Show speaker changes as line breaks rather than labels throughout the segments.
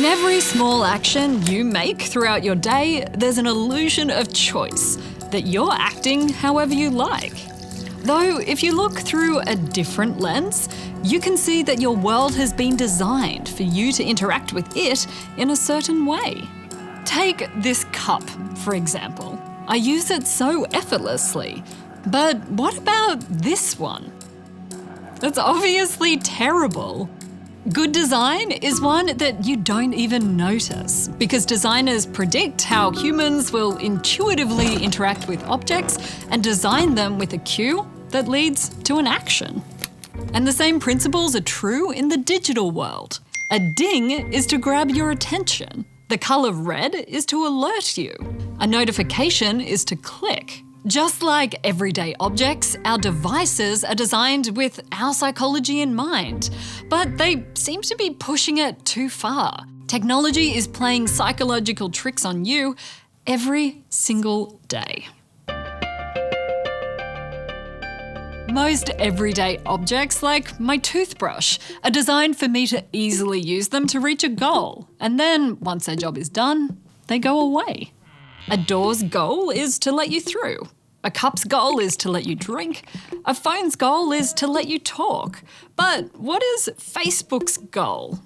In every small action you make throughout your day, there's an illusion of choice, that you're acting however you like. Though, if you look through a different lens, you can see that your world has been designed for you to interact with it in a certain way. Take this cup, for example. I use it so effortlessly. But what about this one? It's obviously terrible. Good design is one that you don't even notice, because designers predict how humans will intuitively interact with objects and design them with a cue that leads to an action. And the same principles are true in the digital world. A ding is to grab your attention. The colour red is to alert you. A notification is to click. Just like everyday objects, our devices are designed with our psychology in mind, but they seem to be pushing it too far. Technology is playing psychological tricks on you every single day. Most everyday objects, like my toothbrush, are designed for me to easily use them to reach a goal, and then once their job is done, they go away. A door's goal is to let you through. A cup's goal is to let you drink. A phone's goal is to let you talk. But what is Facebook's goal?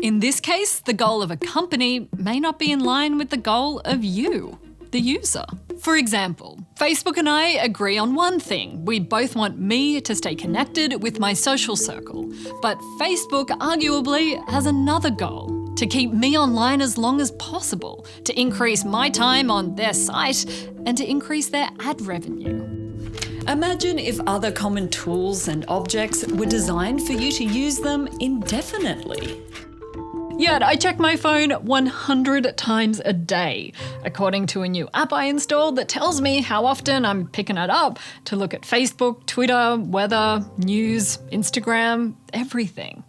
In this case, the goal of a company may not be in line with the goal of you, the user. For example, Facebook and I agree on one thing. We both want me to stay connected with my social circle. But Facebook arguably has another goal: to keep me online as long as possible, to increase my time on their site, and to increase their ad revenue. Imagine if other common tools and objects were designed for you to use them indefinitely. Yet I check my phone 100 times a day, according to a new app I installed that tells me how often I'm picking it up to look at Facebook, Twitter, weather, news, Instagram, everything.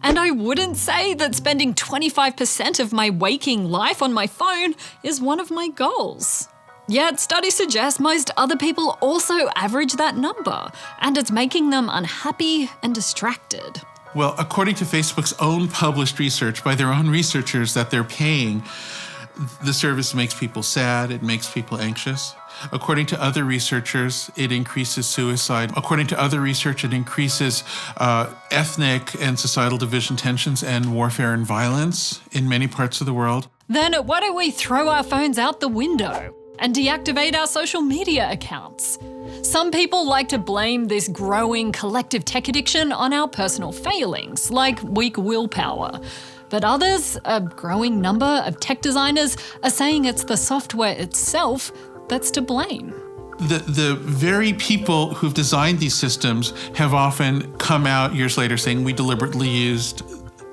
And I wouldn't say that spending 25% of my waking life on my phone is one of my goals. Yet studies suggest most other people also average that number, and it's making them unhappy and distracted.
Well, according to Facebook's own published research by their own researchers that they're paying, the service makes people sad, it makes people anxious. According to other researchers, it increases suicide. According to other research, it increases ethnic and societal division, tensions, and warfare and violence in many parts of the world.
Then why don't we throw our phones out the window and deactivate our social media accounts? Some people like to blame this growing collective tech addiction on our personal failings, like weak willpower. But others, a growing number of tech designers, are saying it's the software itself that's to blame.
The very people who've designed these systems have often come out years later saying we deliberately used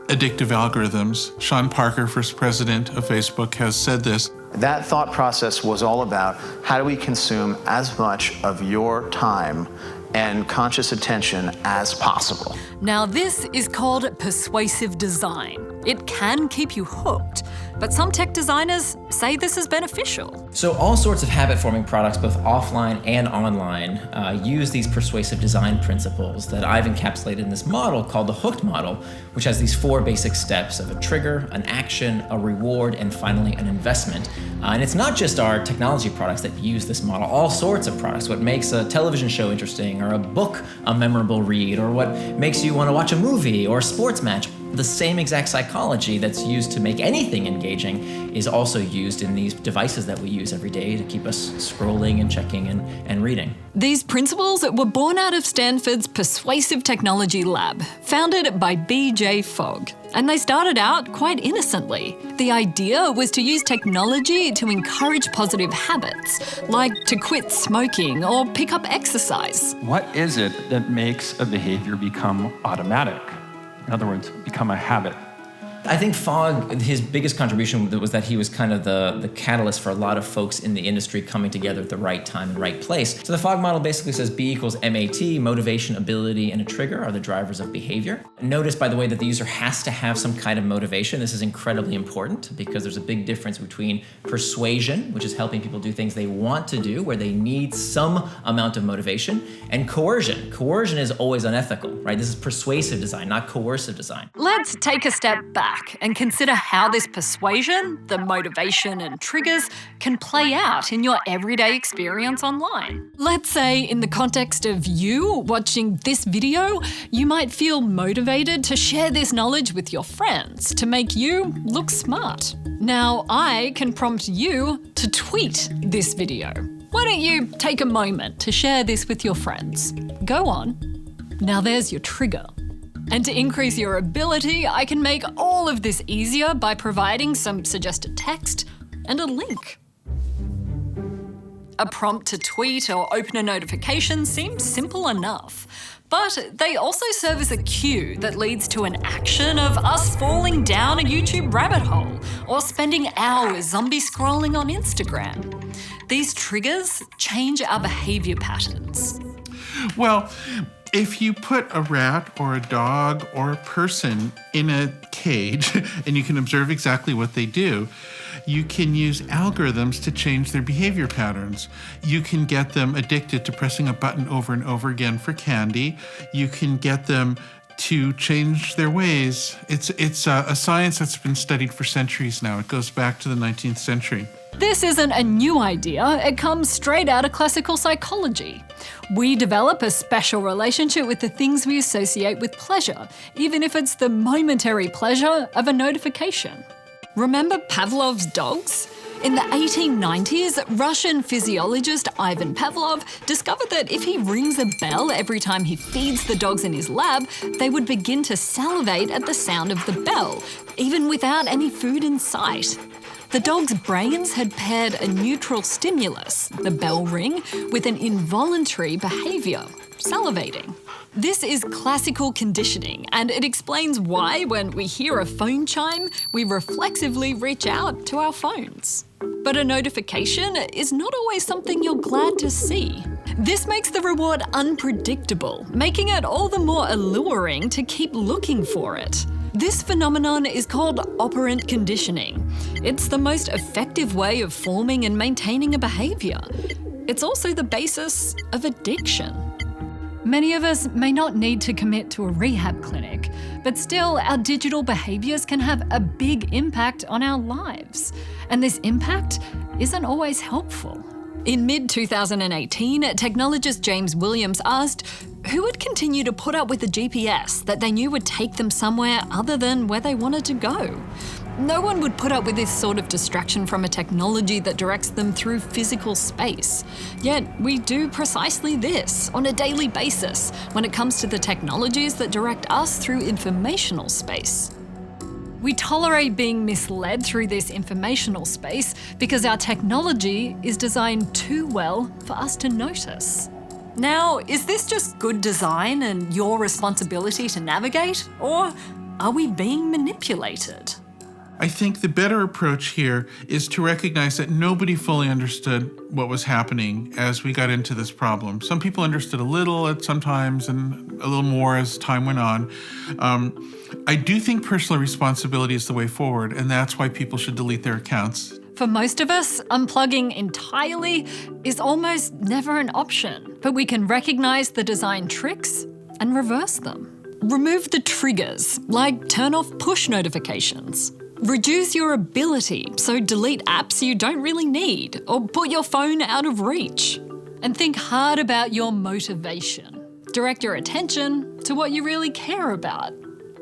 addictive algorithms. Sean Parker, first president of Facebook, has said this.
That thought process was all about how do we consume as much of your time and conscious attention as possible.
Now this is called persuasive design. It can keep you hooked, but some tech designers say this is beneficial.
So all sorts of habit-forming products, both offline and online, use these persuasive design principles that I've encapsulated in this model called the hooked model, which has these 4 basic steps of a trigger, an action, a reward, and finally an investment. And it's not just our technology products that use this model, all sorts of products. What makes a television show interesting, or a book a memorable read, or what makes you want to watch a movie or a sports match. The same exact psychology that's used to make anything engaging is also used in these devices that we use every day to keep us scrolling and checking and reading.
These principles were born out of Stanford's Persuasive Technology Lab, founded by B.J. Fogg. And they started out quite innocently. The idea was to use technology to encourage positive habits, like to quit smoking or pick up exercise.
What is it that makes a behavior become automatic? In other words, become a habit.
I think Fogg, his biggest contribution was that he was kind of the catalyst for a lot of folks in the industry coming together at the right time and right place. So the Fogg model basically says B equals MAT, motivation, ability, and a trigger are the drivers of behavior. Notice, by the way, that the user has to have some kind of motivation. This is incredibly important because there's a big difference between persuasion, which is helping people do things they want to do, where they need some amount of motivation, and coercion. Coercion is always unethical, right? This is persuasive design, not coercive design.
Let's take a step back. back and consider how this persuasion, the motivation and triggers, can play out in your everyday experience online. Let's say in the context of you watching this video, you might feel motivated to share this knowledge with your friends to make you look smart. Now I can prompt you to tweet this video. Why don't you take a moment to share this with your friends? Go on. Now there's your trigger. And to increase your ability, I can make all of this easier by providing some suggested text and a link. A prompt to tweet or open a notification seems simple enough, but they also serve as a cue that leads to an action of us falling down a YouTube rabbit hole or spending hours zombie scrolling on Instagram. These triggers change our behaviour patterns.
Well, if you put a rat or a dog or a person in a cage and you can observe exactly what they do, you can use algorithms to change their behavior patterns. You can get them addicted to pressing a button over and over again for candy. You can get them to change their ways. It's a science that's been studied for centuries now. It goes back to the 19th century.
This isn't a new idea, it comes straight out of classical psychology. We develop a special relationship with the things we associate with pleasure, even if it's the momentary pleasure of a notification. Remember Pavlov's dogs? In the 1890s, Russian physiologist Ivan Pavlov discovered that if he rings a bell every time he feeds the dogs in his lab, they would begin to salivate at the sound of the bell, even without any food in sight. The dogs' brains had paired a neutral stimulus, the bell ring, with an involuntary behaviour, salivating. This is classical conditioning, and it explains why, when we hear a phone chime, we reflexively reach out to our phones. But a notification is not always something you're glad to see. This makes the reward unpredictable, making it all the more alluring to keep looking for it. This phenomenon is called operant conditioning. It's the most effective way of forming and maintaining a behaviour. It's also the basis of addiction. Many of us may not need to commit to a rehab clinic, but still our digital behaviours can have a big impact on our lives. And this impact isn't always helpful. In mid-2018, technologist James Williams asked who would continue to put up with a GPS that they knew would take them somewhere other than where they wanted to go. No one would put up with this sort of distraction from a technology that directs them through physical space. Yet we do precisely this on a daily basis when it comes to the technologies that direct us through informational space. We tolerate being misled through this informational space because our technology is designed too well for us to notice. Now, is this just good design and your responsibility to navigate, or are we being manipulated?
I think the better approach here is to recognize that nobody fully understood what was happening as we got into this problem. Some people understood a little at some times and a little more as time went on. I do think personal responsibility is the way forward, and that's why people should delete their accounts.
For most of us, unplugging entirely is almost never an option, but we can recognize the design tricks and reverse them. Remove the triggers, like turn off push notifications. Reduce your ability, so delete apps you don't really need, or put your phone out of reach. And think hard about your motivation. Direct your attention to what you really care about.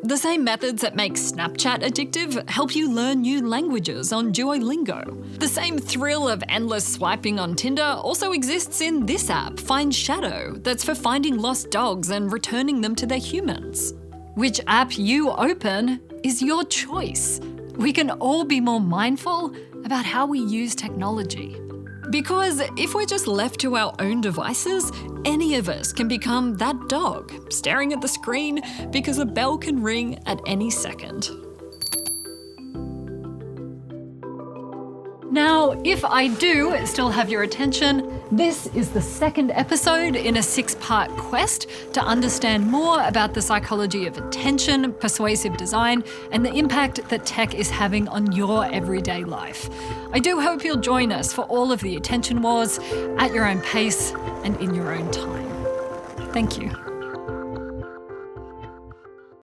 The same methods that make Snapchat addictive help you learn new languages on Duolingo. The same thrill of endless swiping on Tinder also exists in this app, Find Shadow, that's for finding lost dogs and returning them to their humans. Which app you open is your choice. We can all be more mindful about how we use technology. Because if we're just left to our own devices, any of us can become that dog, staring at the screen because a bell can ring at any second. Now, if I do still have your attention, this is the second episode in a 6-part quest to understand more about the psychology of attention, persuasive design, and the impact that tech is having on your everyday life. I do hope you'll join us for all of the attention wars at your own pace and in your own time. Thank you.